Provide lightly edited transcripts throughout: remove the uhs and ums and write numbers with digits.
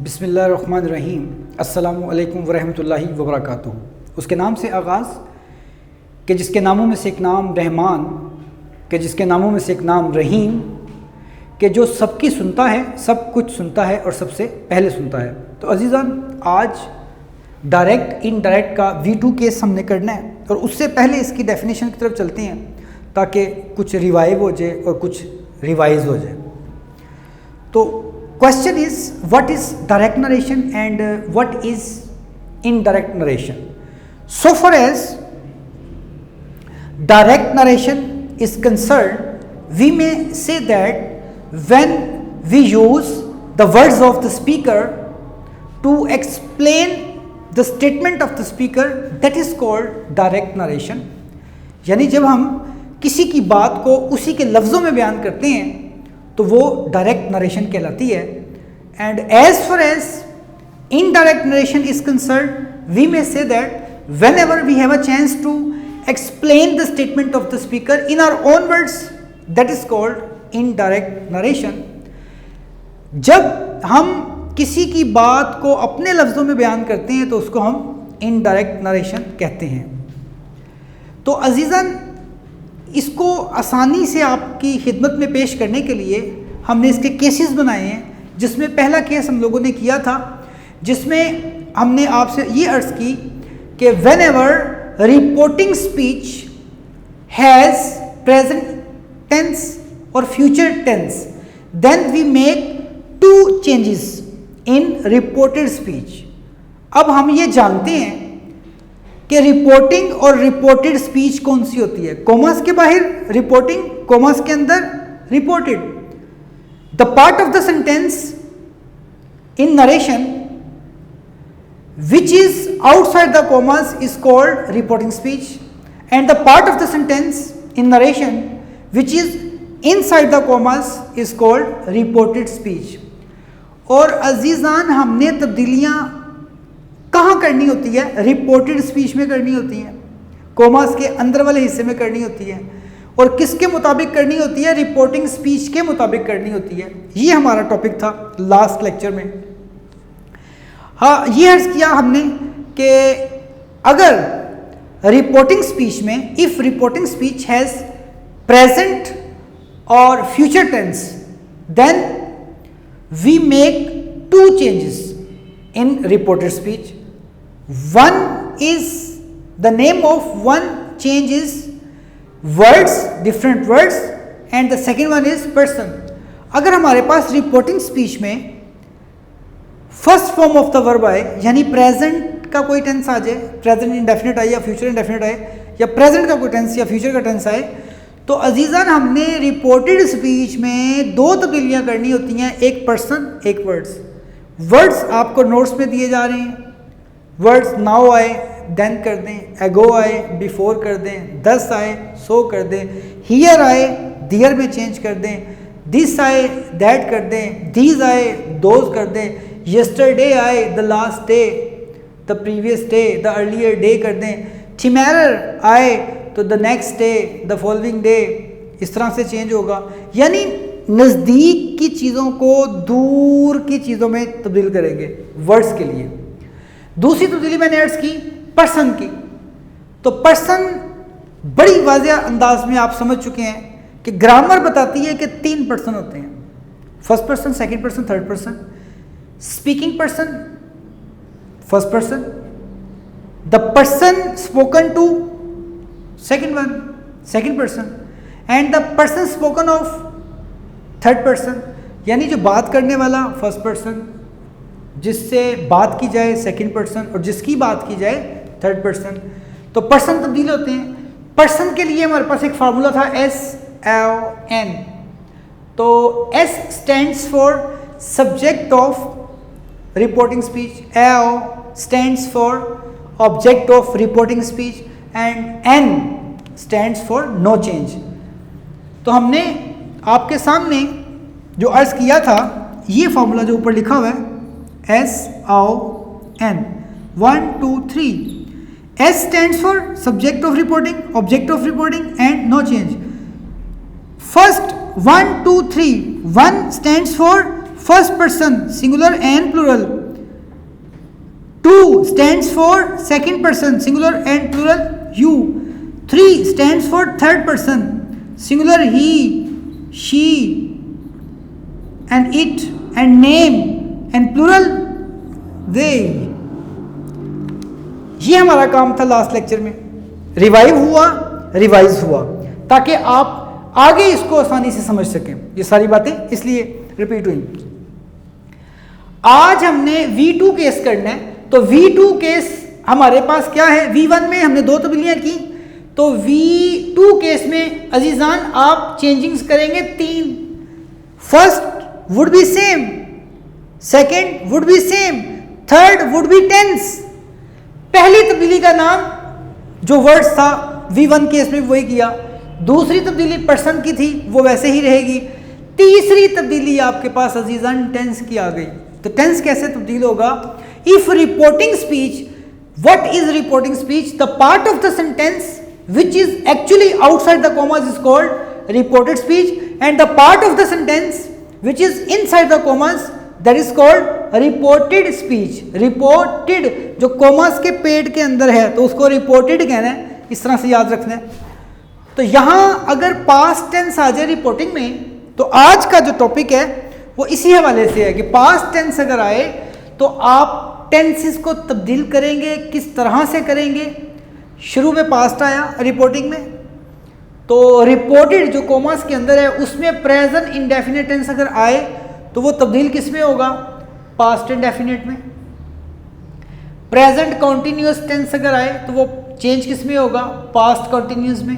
बिस्मिल्लाहिर्रहमानिर्रहीम अस्सलामु अलैकुम वरहमतुल्लाहि वबरकातुहू। उसके नाम से आगाज़ कि जिसके नामों में से एक नाम रहमान, कि जिसके नामों में से एक नाम रहीम, कि जो सबकी सुनता है, सब कुछ सुनता है और सबसे पहले सुनता है। तो अज़ीज़ान, आज डायरेक्ट इनडायरेक्ट का V2 केस हमने करना है और उससे पहले इसकी डेफिनेशन की तरफ चलते हैं ताकि कुछ रिवाइव हो जाए और कुछ रिवाइज हो जाए। तो question is what is direct narration and what is indirect narration. So far as direct narration is concerned, we may say that when we use the words of the speaker to explain the statement of the speaker, that is called direct narration। यानी जब हम किसी की बात को उसी के लफ्ज़ों में बयान करते हैं तो वो डायरेक्ट नरेशन कहलाती है। And as far as indirect narration is concern, we may say that whenever we have a chance to explain the statement of the speaker in our own words, that is called indirect narration। जब हम किसी की बात को अपने लफ्ज़ों में बयान करते हैं तो उसको हम इनडायरेक्ट नरेशन कहते हैं। तो अज़ीज़ान, इसको आसानी से आपकी खिदमत में पेश करने के लिए हमने इसके केसेस बनाए हैं, जिसमें पहला केस हम लोगों ने किया था जिसमें हमने आपसे ये अर्ज़ की कि when ever reporting speech has present tense or future tense, then we make two changes in reported speech। अब हम ये जानते हैं कि रिपोर्टिंग और रिपोर्टेड स्पीच कौन सी होती है। कॉमर्स के बाहर रिपोर्टिंग, कॉमर्स के अंदर reported. The part of the sentence in narration which is outside the commas is called reporting speech, and the part of the sentence in narration which is inside the commas is called reported speech। और अजीज़ान, हमने तब्दीलियाँ कहाँ करनी होती है? Reported speech में करनी होती हैं, कॉमास के अंदर वाले हिस्से में करनी होती है। और किसके मुताबिक करनी होती है? रिपोर्टिंग स्पीच के मुताबिक करनी होती है। ये हमारा टॉपिक था लास्ट लेक्चर में। हाँ, ये अर्ज़ किया हमने कि अगर रिपोर्टिंग स्पीच में if reporting speech has present और future tense, then we make two changes in reported speech. One is the name of one change is words, different words, and the second one is person. अगर हमारे पास reporting speech में first form of the verb आए, यानी present का कोई tense आ जाए, present indefinite आए या फ्यूचर इंडेफिनिट आए, या प्रेजेंट का कोई टेंस या फ्यूचर का टेंस आए, तो अजीज़ान हमने रिपोर्टेड स्पीच में दो तब्दीलियाँ करनी होती हैं, एक पर्सन, एक वर्ड्स। वर्ड्स आपको नोट्स में दिए जा रहे हैं। वर्ड्स नाउ आए देन कर दें, एगो आए बिफोर कर दें, दस आए सो कर दें, हियर आए दियर में चेंज कर दें, दिस आए दैट कर दें, दीज आए दोज कर दें, yesterday आए the last day, the previous day, the earlier day कर दें, tomorrow आए तो the next day, the following day, इस तरह से चेंज होगा। यानी नज़दीक की चीज़ों को दूर की चीज़ों में तब्दील करेंगे वर्ड्स के लिए। दूसरी तब्दीली मैंने अर्ज़ की पर्सन की। तो पर्सन बड़ी वाज़ेह अंदाज में आप समझ चुके हैं कि ग्रामर बताती है कि तीन पर्सन होते हैं, first person, second person, third person. Speaking person, first person, the person spoken to, second one, second person, and the person spoken of, third person। यानी जो बात करने वाला फर्स्ट पर्सन, जिससे बात की जाए सेकंड पर्सन, और जिसकी बात की जाए थर्ड पर्सन। तो पर्सन तब्दील होते हैं। पर्सन के लिए हमारे पास एक फार्मूला था SON। तो S stands for subject of reporting speech, AO stands for object of reporting speech, and N stands for no change। तो हमने आपके सामने जो अर्ज़ किया था, ये फॉर्मूला जो ऊपर लिखा हुआ है SON 1 2 3। S stands for subject of reporting, object of reporting, and no change। First 1 2 3, 1 stands for first person singular and plural, 2 stands for second person singular and plural you, 3 stands for third person singular he, she and it and name and plural they। ये हमारा काम था last lecture में, revive हुआ, revise हुआ, ताकि आप आगे इसको आसानी से समझ सकें। ये सारी बातें इसलिए रिपीट हुई। आज हमने V2 केस करना है, तो V2 केस हमारे पास क्या है, V1 में हमने 2 तब्दीलियां की, तो V2 केस में अजीजान आप चेंजिंग्स करेंगे 3। First would be same, second would be same, third would be tense. पहली तब्दीली का नाम जो वर्ड्स था V1 केस में वही किया, दूसरी तब्दीली पर्सन की थी वो वैसे ही रहेगी, तीसरी तब्दीली आपके पास अजीजान टेंस की आ गई। तो टेंस कैसे तब्दील होगा, if reporting speech, what is reporting speech, the part of the sentence which is actually outside the commas is called reported speech and the part of the sentence which is inside the commas that is called reported speech। reported जो commas के पेड़ के अंदर है तो उसको reported कहना है, इस तरह से याद रखना है। तो यहाँ अगर past tense आ जाए रिपोर्टिंग में, तो आज का जो टॉपिक है वो इसी हवाले से है कि past tense अगर आए तो आप टेंसेस को तब्दील करेंगे, किस तरह से करेंगे। शुरू में पास्ट आया रिपोर्टिंग में, तो रिपोर्टेड जो कॉमास के अंदर है उसमें प्रेजेंट इंडेफिनिट टेंस अगर आए तो वो तब्दील किस में होगा, पास्ट इंडेफिनिट में। प्रेजेंट कॉन्टिन्यूअस टेंस अगर आए तो वो चेंज किस में होगा, पास्ट कॉन्टिन्यूअस में।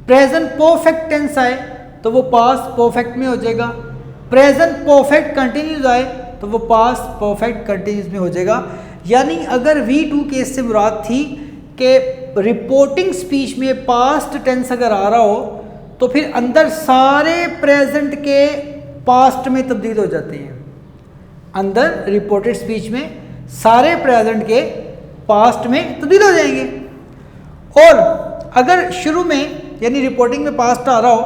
प्रेजेंट परफेक्ट टेंस आए तो वो पास्ट परफेक्ट में हो जाएगा। प्रेजेंट परफेक्ट कंटिन्यूस आए तो वो पास्ट परफेक्ट कंटिन्यूस में हो जाएगा। यानी अगर V2 केस से मुराद थी कि रिपोर्टिंग स्पीच में पास्ट टेंस अगर आ रहा हो तो फिर अंदर सारे प्रेजेंट के पास्ट में तब्दील हो जाते हैं। अंदर रिपोर्टेड स्पीच में सारे प्रेजेंट के पास्ट में तब्दील हो जाएंगे। और अगर शुरू में यानी रिपोर्टिंग में पास्ट आ रहा हो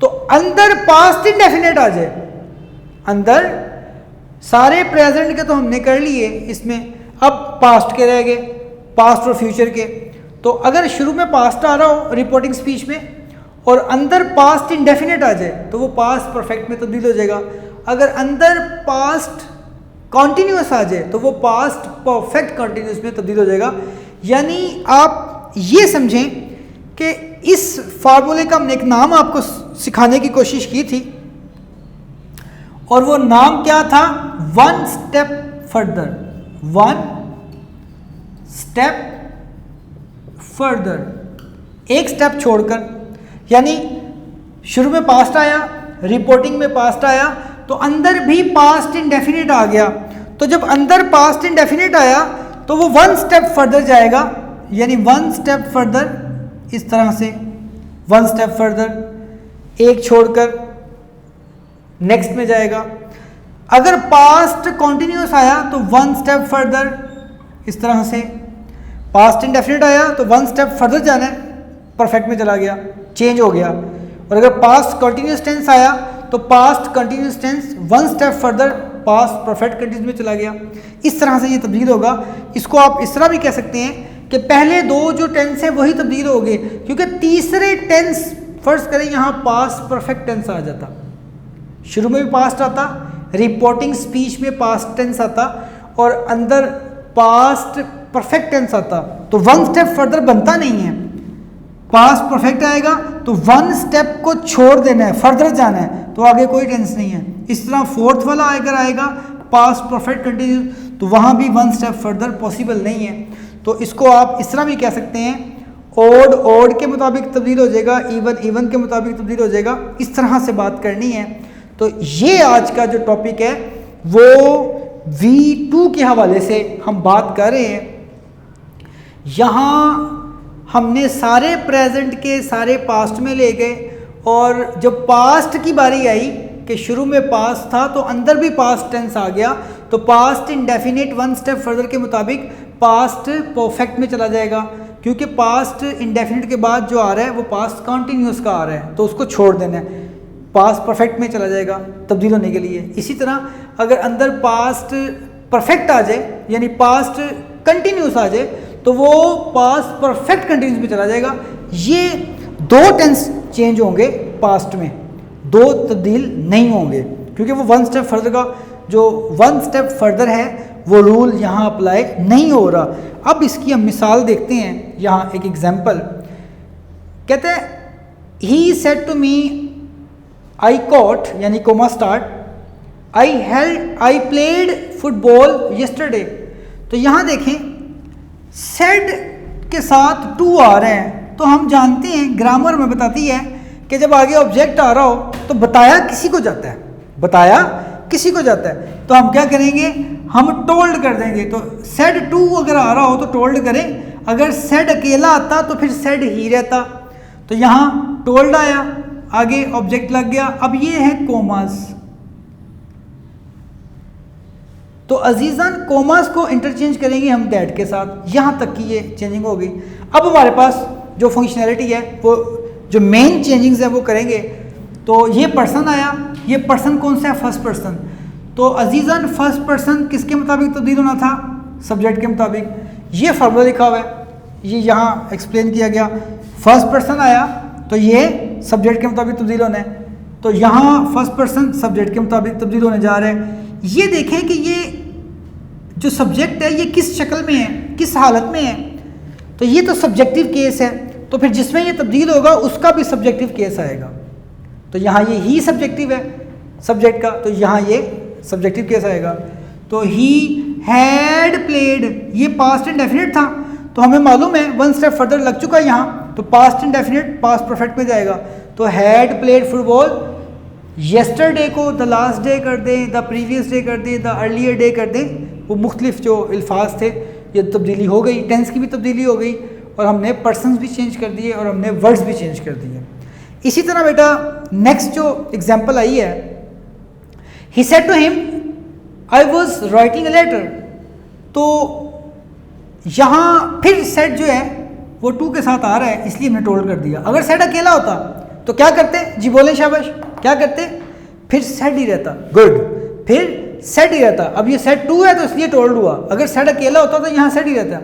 तो अंदर पास्ट इंडेफिनिट आ जाए। अंदर सारे प्रेजेंट के तो हमने कर लिए, इसमें अब पास्ट के रह गए, पास्ट और फ्यूचर के। तो अगर शुरू में पास्ट आ रहा हो रिपोर्टिंग स्पीच में और अंदर पास्ट इंडेफिनिट आ जाए तो वो पास्ट परफेक्ट में तब्दील हो जाएगा। अगर अंदर पास्ट कॉन्टिन्यूस आ जाए तो वो पास्ट परफेक्ट कॉन्टिन्यूस में तब्दील हो जाएगा। यानी आप ये समझें कि इस फार्मूले का हमने एक नाम आपको सिखाने की कोशिश की थी और वो नाम क्या था, one step further. One step further, एक स्टेप छोड़कर। यानी शुरू में पास्ट आया, रिपोर्टिंग में पास्ट आया तो अंदर भी पास्ट इंडेफिनिट आ गया। तो जब अंदर पास्ट इंडेफिनिट आया तो वो वन स्टेप फर्दर जाएगा, यानी वन स्टेप फर्दर, इस तरह से वन स्टेप फर्दर, एक छोड़कर नेक्स्ट में जाएगा। अगर पास्ट कॉन्टिन्यूस आया तो वन स्टेप फर्दर, इस तरह से। पास्ट इंडेफिनिट आया तो वन स्टेप फर्दर जाना है, परफेक्ट में चला गया, चेंज हो गया। और अगर पास्ट कंटिन्यूस टेंस आया तो past continuous tens one step further past perfect continuous में चला गया। इस तरह से ये तब्दील होगा। इसको आप इस तरह भी कह सकते हैं कि पहले दो जो टेंस है वही तब्दील हो गए, क्योंकि तीसरे टेंस, फर्ज करें यहाँ पास्ट परफेक्ट टेंस आ जाता, शुरू में भी पास्ट आता, रिपोर्टिंग स्पीच में पास्ट टेंस आता और अंदर पास्ट परफेक्ट टेंस आता, तो वन स्टेप फर्दर बनता नहीं है। पास्ट परफेक्ट आएगा तो वन स्टेप को छोड़ देना है, फर्दर जाना है, तो आगे कोई टेंस नहीं है। इस तरह फोर्थ वाला अगर आएगा पास्ट परफेक्ट कंटिन्यूस, तो वहाँ भी वन स्टेप फर्दर पॉसिबल नहीं है। तो इसको आप इस तरह भी कह सकते हैं, ओड ओड के मुताबिक तब्दील हो जाएगा, इवन इवन के मुताबिक तब्दील हो जाएगा। इस तरह से बात करनी है। तो ये आज का जो टॉपिक है वो V2 के हवाले से हम बात कर रहे हैं। यहाँ हमने सारे प्रेजेंट के सारे पास्ट में ले गए और जब पास्ट की बारी आई कि शुरू में पास्ट था तो अंदर भी पास्ट टेंस आ गया, तो past indefinite one step further के मुताबिक पास्ट परफेक्ट में चला जाएगा, क्योंकि पास्ट इंडेफिनिट के बाद जो आ रहा है वो पास्ट कॉन्टिन्यूस का आ रहा है, तो उसको छोड़ देना है। पास्ट परफेक्ट में चला जाएगा तब्दील होने के लिए। इसी तरह अगर अंदर पास्ट परफेक्ट आ जाए यानी पास्ट कंटिन्यूस आ जाए तो वो पास्ट परफेक्ट कंटिन्यूस में चला जाएगा। ये 2 टेंस चेंज होंगे पास्ट में, 2 तब्दील नहीं होंगे, क्योंकि वो 1 स्टेप फर्दर का जो 1 स्टेप फर्दर है वो रूल यहाँ अप्लाई नहीं हो रहा। अब इसकी हम मिसाल देखते हैं। यहाँ एक एग्जाम्पल कहते हैं he said to me I caught यानी comma start I played football yesterday. तो यहाँ देखें सेड के साथ टू आ रहे हैं, तो हम जानते हैं ग्रामर में बताती है कि जब आगे ऑब्जेक्ट आ रहा हो तो बताया किसी को जाता है, बताया किसी को जाता है। तो हम क्या करेंगे, हम टोल्ड कर देंगे। तो सेड टू अगर आ रहा हो तो टोल्ड करें, अगर सेड अकेला आता तो फिर सेड ही रहता। तो यहाँ टोल्ड आया, आगे ऑब्जेक्ट लग गया। अब ये है कोमास। तो अजीज़ान कोमास को इंटरचेंज करेंगे हम दैट के साथ, यहाँ तक की ये चेंजिंग होगी। अब हमारे पास जो फंक्शनैलिटी है वो जो मेन चेंजिंग्स है वो करेंगे। तो ये पर्सन आया, ये पर्सन कौन सा है, फर्स्ट पर्सन। तो अजीज़ान फर्स्ट पर्सन किसके मुताबिक तब्दील होना था, सब्जेक्ट के मुताबिक। ये फार्मूला लिखा हुआ है, ये यहाँ एक्सप्लेन किया गया। फर्स्ट पर्सन आया तो ये सब्जेक्ट के मुताबिक तब्दील होना है, तो यहाँ फर्स्ट पर्सन सब्जेक्ट के मुताबिक तब्दील होने जा रहे हैं। ये देखें कि ये जो सब्जेक्ट है ये किस शक्ल में है, किस हालत में है। तो ये तो सब्जेक्टिव केस है, तो फिर जिसमें ये तब्दील होगा उसका भी सब्जेक्टिव केस आएगा। तो यहाँ ये ही सब्जेक्टिव है सब्जेक्ट का, तो यहाँ ये सब्जेक्टिव केस आएगा। तो ही हैड प्लेड, ये पास्ट इंडेफिनिट था, तो हमें मालूम है 1 स्टेप फर्दर लग चुका है यहाँ, तो पास्ट इंडेफिनिट पास्ट परफेक्ट में जाएगा। तो हैड प्लेड फुटबॉल येस्टरडे को द लास्ट डे कर दें, द प्रीवियस डे कर दें, द अर्लियर डे कर दें, वो मुख्तलिफ जो अल्फाज थे ये तब्दीली हो गई, टेंस की भी तब्दीली हो गई, और हमने पर्सन्स भी चेंज कर दिए और हमने वर्ड्स भी चेंज कर दिए। इसी तरह बेटा नेक्स्ट जो एग्जाम्पल आई है, he said to him I was writing a letter. तो यहाँ फिर सेड जो है वो टू के साथ आ रहा है, इसलिए हमने टोल्ड कर दिया। अगर सेड अकेला होता तो क्या करते जी, बोले शाबाश, क्या करते, फिर सेड ही रहता, गुड, फिर सेड ही रहता। अब ये सेड टू है तो इसलिए टोल्ड हुआ, अगर सेड अकेला होता तो यहाँ सेड ही रहता।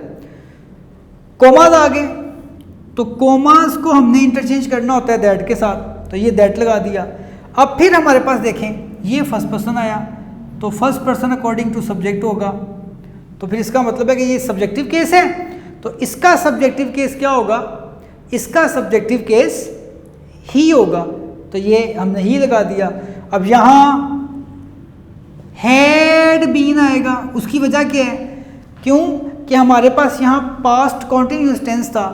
कोमास आ गए, तो कोमास को हमने इंटरचेंज करना होता है दैट के साथ, तो ये दैट लगा दिया। अब फिर हमारे पास देखें ये फर्स्ट पर्सन आया, तो first person according to subject होगा, तो फिर इसका मतलब है कि ये सब्जेक्टिव केस है, तो इसका सब्जेक्टिव केस क्या होगा, इसका सब्जेक्टिव केस ही होगा, तो ये हमने ही लगा दिया। अब यहाँ हैड बीन आएगा, उसकी वजह क्या है, क्यों कि हमारे पास यहाँ पास्ट कॉन्टिन्यूस टेंस था।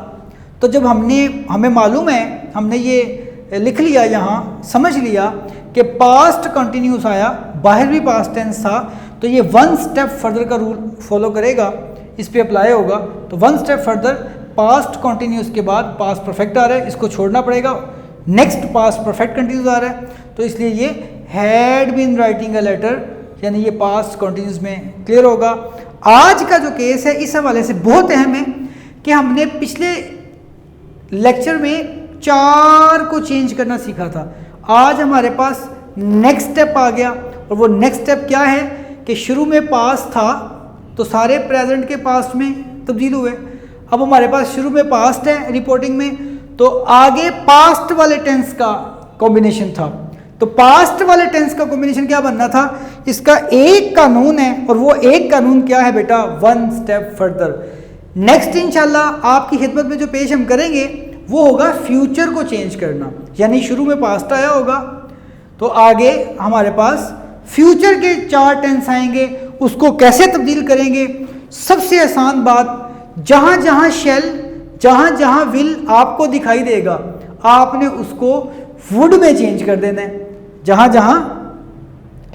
तो जब हमें मालूम है, हमने ये लिख लिया यहाँ, समझ लिया कि पास्ट कॉन्टिन्यूस आया, बाहर भी पास्ट टेंस था, तो ये 1 स्टेप फर्दर का रूल फॉलो करेगा, इस पे अप्लाई होगा। तो 1 स्टेप फर्दर पास्ट कॉन्टिन्यूस के बाद पास्ट परफेक्ट आ रहा है, इसको छोड़ना पड़ेगा, नेक्स्ट पास्ट परफेक्ट कंटिन्यूस आ रहा है, तो इसलिए ये had been writing a letter, यानी ये पास्ट कॉन्टिन्यूस में क्लियर होगा। आज का जो केस है इस हवाले से बहुत अहम है कि हमने पिछले लेक्चर में 4 को चेंज करना सीखा था। आज हमारे पास नेक्स्ट स्टेप आ गया, और वो नेक्स्ट स्टेप क्या है कि शुरू में पास्ट था तो सारे प्रेजेंट के पास्ट में तब्दील हुए। अब हमारे पास शुरू में पास्ट है रिपोर्टिंग में, तो आगे पास्ट वाले टेंस का कॉम्बिनेशन था। तो पास्ट वाले टेंस का कॉम्बिनेशन क्या बनना था, इसका एक कानून है, और वो एक कानून क्या है बेटा, 1 स्टेप फर्दर। नेक्स्ट इंशाल्लाह आपकी खिदमत में जो पेश हम करेंगे वो होगा फ्यूचर को चेंज करना, यानी शुरू में पास्ट आया होगा तो आगे हमारे पास फ्यूचर के 4 टेंस आएंगे, उसको कैसे तब्दील करेंगे। सबसे आसान बात, जहाँ जहाँ शेल, जहाँ जहाँ विल आपको दिखाई देगा, आपने उसको वुड में चेंज कर देना है। जहाँ जहाँ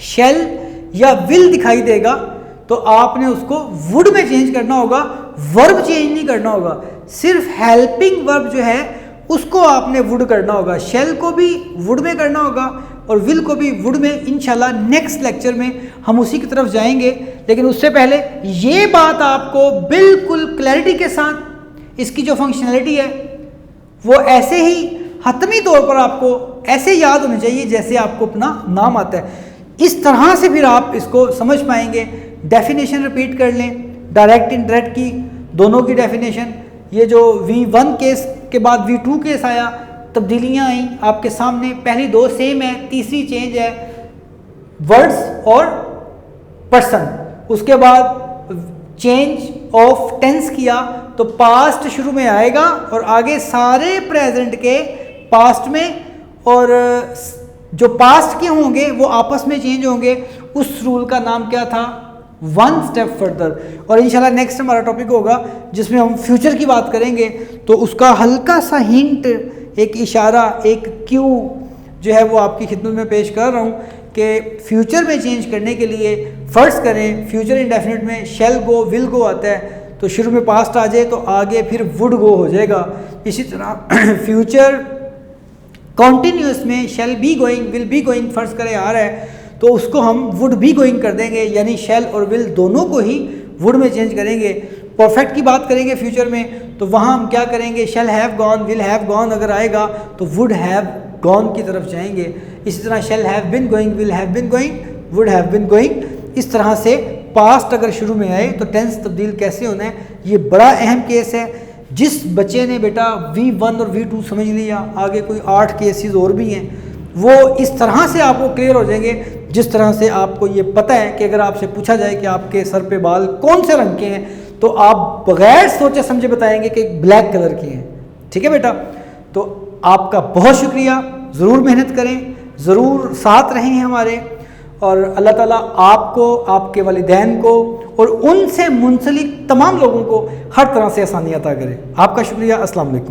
शेल या विल दिखाई देगा तो आपने उसको वुड में चेंज करना होगा, वर्ब चेंज नहीं करना होगा। सिर्फ हेल्पिंग वर्ब जो है उसको आपने वुड करना होगा, शेल को भी वुड में करना होगा और विल को भी वुड में। इंशाल्लाह नेक्स्ट लेक्चर में हम उसी की तरफ जाएंगे, लेकिन उससे पहले ये बात आपको बिल्कुल क्लैरिटी के साथ, इसकी जो फंक्शनैलिटी है वो ऐसे ही हतमी तौर पर आपको ऐसे याद होने चाहिए जैसे आपको अपना नाम आता है। इस तरह से फिर आप इसको समझ पाएंगे। डेफिनेशन रिपीट कर लें, डायरेक्ट इनडायरेक्ट की दोनों की डेफिनेशन। ये जो V1 केस के बाद V2 केस आया, तब्दीलियाँ आई आपके सामने। पहली दो सेम है, तीसरी चेंज है वर्ड्स और पर्सन। उसके बाद चेंज ऑफ टेंस किया तो पास्ट शुरू में आएगा और आगे सारे प्रेजेंट के पास्ट में, और जो पास्ट के होंगे वो आपस में चेंज होंगे। उस रूल का नाम क्या था? One step further. और इंशाल्लाह नेक्स्ट हमारा टॉपिक होगा जिसमें हम फ्यूचर की बात करेंगे, तो उसका हल्का सा हिंट, एक इशारा, एक क्यू जो है वो आपकी खिदमत में पेश कर रहा हूँ कि फ्यूचर में चेंज करने के लिए फ़र्ज़ करें फ्यूचर इंडेफिनिट में शैल गो विल गो आता है, तो शुरू में पास्ट आ जाए तो आगे फिर वुड गो हो जाएगा। इसी तरह फ्यूचर कॉन्टीन्यूस में shall be going will be going फ़र्ज़ करें आ रहा है तो उसको हम वुड बी गोइंग कर देंगे, यानी शैल और विल दोनों को ही वुड में चेंज करेंगे। परफेक्ट की बात करेंगे फ्यूचर में तो वहाँ हम क्या करेंगे? Shall have gone will have gone अगर आएगा तो वुड हैव गॉन की तरफ जाएंगे। इसी तरह shall have been going will have been going would have been going. इस तरह से पास्ट अगर शुरू में आए तो टेंस तब्दील कैसे होना है, ये बड़ा अहम केस है। जिस बच्चे ने बेटा V1 और V2 समझ लिया, आगे कोई 8 केसेस और भी हैं, वो इस तरह से आपको क्लियर हो जाएंगे जिस तरह से आपको ये पता है कि अगर आपसे पूछा जाए कि आपके सर पे बाल कौन से रंग के हैं तो आप बगैर सोचे समझे बताएंगे कि ब्लैक कलर के हैं। ठीक है बेटा, तो आपका बहुत शुक्रिया। ज़रूर मेहनत करें, ज़रूर साथ रहें हमारे, और अल्लाह ताला आपको, आपके वालिदैन को और उनसे मुंसलिक तमाम लोगों को हर तरह से आसानी अता करे। आपका शुक्रिया। अस्सलाम वालेकुम।